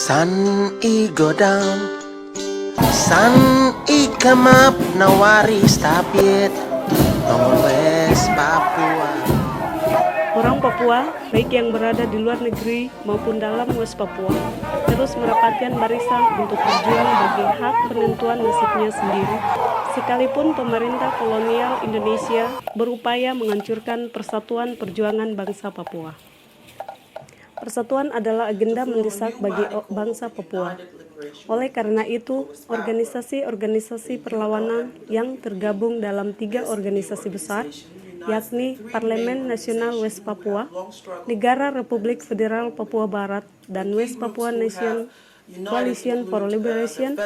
San I go down, san I come up, nawari stapit, nongol West Papua. Orang Papua, baik yang berada di luar negeri maupun dalam West Papua, terus merapatkan barisan untuk berjuang bagi hak penentuan nasibnya sendiri. Sekalipun pemerintah kolonial Indonesia berupaya menghancurkan persatuan perjuangan bangsa Papua. Persatuan adalah agenda mendesak bagi bangsa Papua. Oleh karena itu, organisasi-organisasi perlawanan yang tergabung dalam 3 organisasi besar, yakni Parlemen Nasional West Papua, Negara Republik Federal Papua Barat, dan West Papua Nation Coalition for Liberation,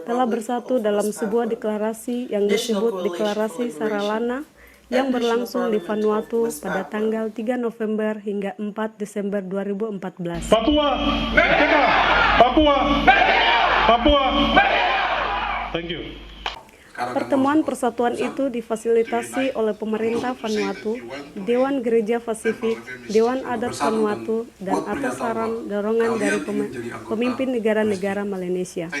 telah bersatu dalam sebuah deklarasi yang disebut Deklarasi Saralana, yang berlangsung di Vanuatu pada tanggal 3 November hingga 4 Desember 2014. Papua Merdeka! Papua Merdeka! Papua Merdeka! Thank you. Pertemuan persatuan itu difasilitasi oleh pemerintah Vanuatu, Dewan Gereja Pasifik, Dewan Adat Vanuatu, dan atas saran dorongan dari pemimpin negara-negara Melanesia.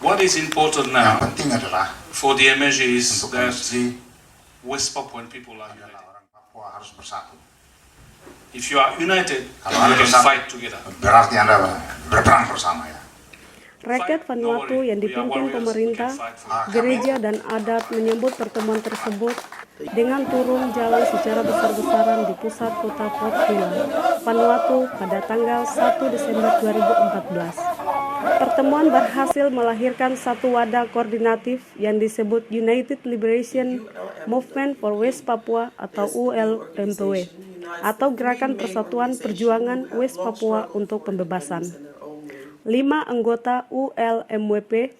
What is important now penting adalah for the MSG is untuk that MSG West Papuan people are united. orang Papua harus bersatu. If you are united, Kalau you Anda can bersatu, fight together. berarti Anda berperang bersama ya. Rakyat Vanuatu yang dipimpin pemerintah, gereja dan adat menyambut pertemuan tersebut dengan turun jalan secara besar-besaran di pusat kota Port Vila, Vanuatu pada tanggal 1 Desember 2014. Pertemuan berhasil melahirkan satu wadah koordinatif yang disebut United Liberation Movement for West Papua atau ULMPW, atau Gerakan Persatuan Perjuangan West Papua untuk Pembebasan. 5 anggota ULMWP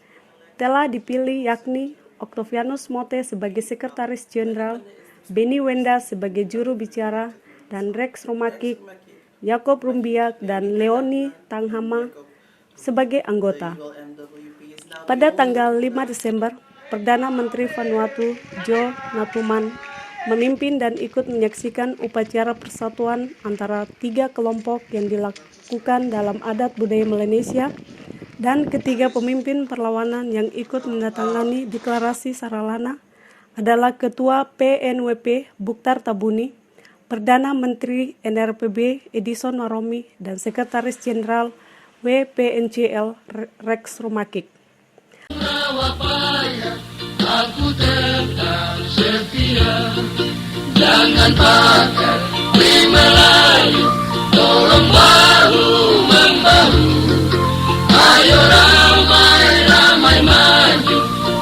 telah dipilih, yakni Octavianus Mote sebagai Sekretaris Jenderal, Benny Wenda sebagai juru bicara, dan Rex Romakik, Jacob Rumbiak, dan Leoni Tanghama sebagai anggota. Pada tanggal 5 Desember, Perdana Menteri Vanuatu Joe Natuman memimpin dan ikut menyaksikan upacara persatuan antara 3 kelompok yang dilakukan dalam adat budaya Melanesia, dan ketiga pemimpin perlawanan yang ikut menandatangani deklarasi Saralana adalah Ketua PNWP Bukhtar Tabuni, Perdana Menteri NRPB Edison Maromi, dan Sekretaris Jenderal WPNCL Rex Romakik. Aku tetap setia, jangan pakai di Melayu, tolong bahu membahu, ayo ramai-ramai maju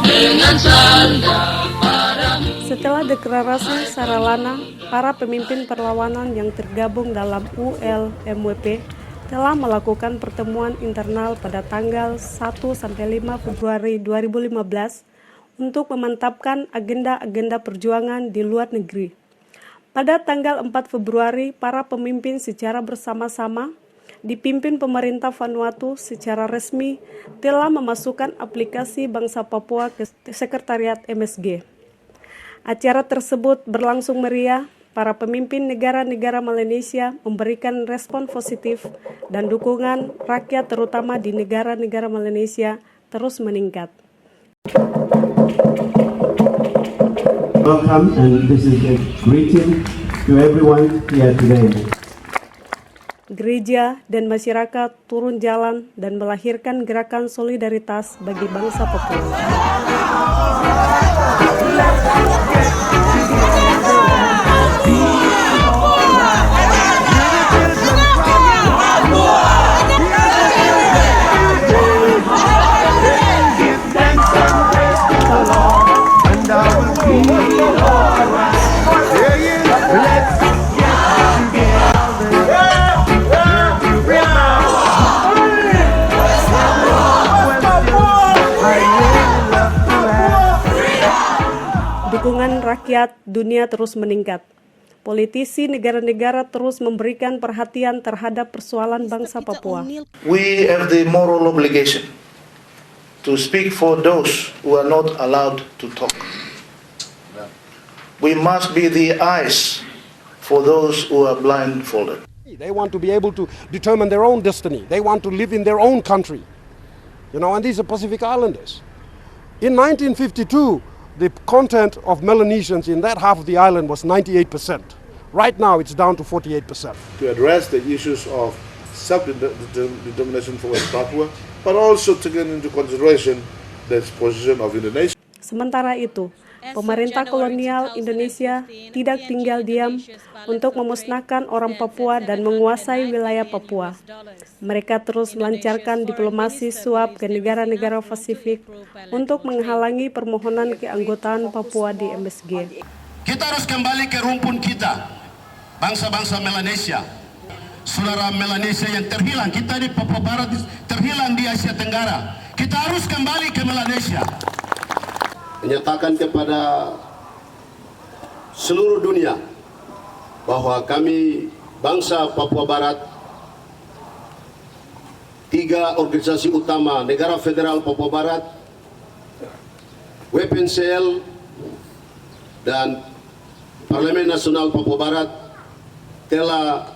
dengan sandal padamu. Setelah deklarasi Saralana, para pemimpin perlawanan yang tergabung dalam ULMWP telah melakukan pertemuan internal pada tanggal 1-5 Februari 2015 untuk memantapkan agenda-agenda perjuangan di luar negeri. Pada tanggal 4 Februari, para pemimpin secara bersama-sama dipimpin pemerintah Vanuatu secara resmi telah memasukkan aplikasi Bangsa Papua ke Sekretariat MSG. Acara tersebut berlangsung meriah. Para pemimpin negara-negara Melanesia memberikan respon positif dan dukungan rakyat terutama di negara-negara Melanesia terus meningkat. Welcome, and this is a greeting to everyone here today. Gereja dan masyarakat turun jalan dan melahirkan gerakan solidaritas bagi bangsa Papua. Dukungan rakyat dunia terus meningkat. Politisi negara-negara terus memberikan perhatian terhadap persoalan bangsa Papua. We have the moral obligation to speak for those who are not allowed to talk. We must be the eyes for those who are blindfolded. They want to be able to determine their own destiny. They want to live in their own country. And these are Pacific Islanders. In 1952, the content of Melanesians in that half of the island was 98%. Right now, it's down to 48%. To address the issues of self-determination for West Papua, but also taking into consideration the position of Indonesia. Sementara itu, pemerintah kolonial Indonesia tidak tinggal diam untuk memusnahkan orang Papua dan menguasai wilayah Papua. Mereka terus melancarkan diplomasi suap ke negara-negara Pasifik untuk menghalangi permohonan keanggotaan Papua di MSG. Kita harus kembali ke rumpun kita, bangsa-bangsa Melanesia. Saudara Melanesia yang terhilang, kita di Papua Barat terhilang di Asia Tenggara. Kita harus kembali ke Melanesia. Menyatakan kepada seluruh dunia bahwa kami bangsa Papua Barat, 3 organisasi utama Negara Federal Papua Barat, WPNCL, dan Parlemen Nasional Papua Barat telah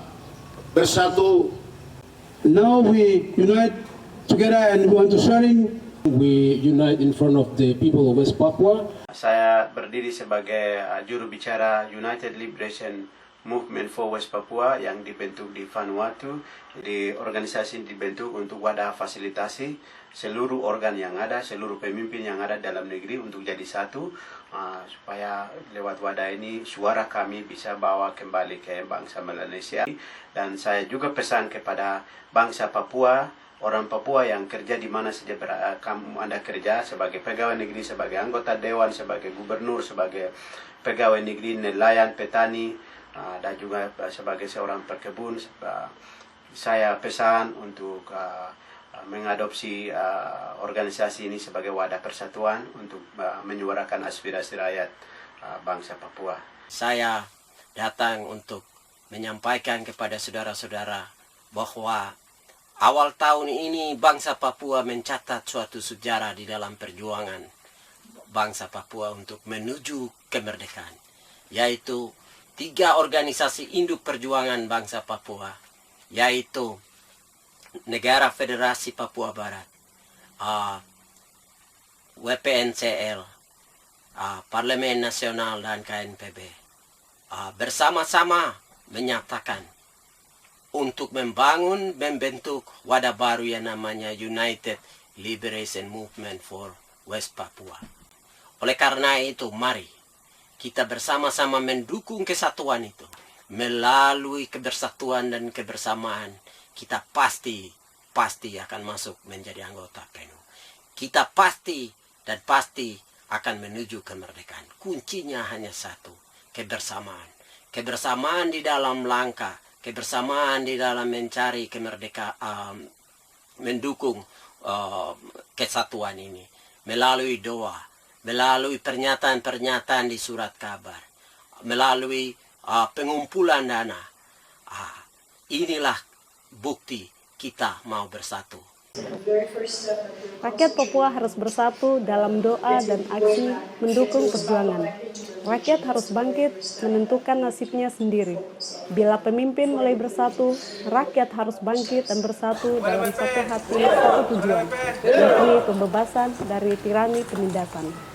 bersatu. Now we unite together and we want to sharing. We unite in front of the people of West Papua. Saya berdiri sebagai juru bicara United Liberation Movement for West Papua yang dibentuk di Vanuatu. Jadi organisasi dibentuk untuk wadah fasilitasi seluruh organ yang ada, seluruh pemimpin yang ada dalam negeri untuk jadi satu, supaya lewat wadah ini suara kami bisa bawa kembali ke bangsa Melanesia. Dan saya juga pesan kepada bangsa Papua, orang Papua yang kerja di mana saja kamu Anda kerja, sebagai pegawai negeri, sebagai anggota dewan, sebagai gubernur, sebagai pegawai negeri, nelayan, petani, dan juga sebagai seorang perkebun. Saya pesan untuk mengadopsi organisasi ini sebagai wadah persatuan untuk menyuarakan aspirasi rakyat bangsa Papua. Saya datang untuk menyampaikan kepada saudara-saudara bahwa awal tahun ini bangsa Papua mencatat suatu sejarah di dalam perjuangan bangsa Papua untuk menuju kemerdekaan, yaitu 3 organisasi induk perjuangan bangsa Papua, yaitu Negara Federasi Papua Barat, WPNCL, Parlemen Nasional, dan KNPB bersama-sama menyatakan untuk membentuk wadah baru yang namanya United Liberation Movement for West Papua. Oleh karena itu, mari kita bersama-sama mendukung kesatuan itu. Melalui kebersatuan dan kebersamaan, kita pasti akan masuk menjadi anggota penuh. Kita pasti akan menuju kemerdekaan. Kuncinya hanya satu, kebersamaan. Kebersamaan di dalam langkah, kebersamaan di dalam mencari kemerdekaan, mendukung kesatuan ini melalui doa, melalui pernyataan-pernyataan di surat kabar, melalui pengumpulan dana. Inilah bukti kita mau bersatu. Rakyat Papua harus bersatu dalam doa dan aksi mendukung perjuangan. Rakyat harus bangkit menentukan nasibnya sendiri. Bila pemimpin mulai bersatu, rakyat harus bangkit dan bersatu dalam satu hati, satu tujuan, yakni pembebasan dari tirani penindasan.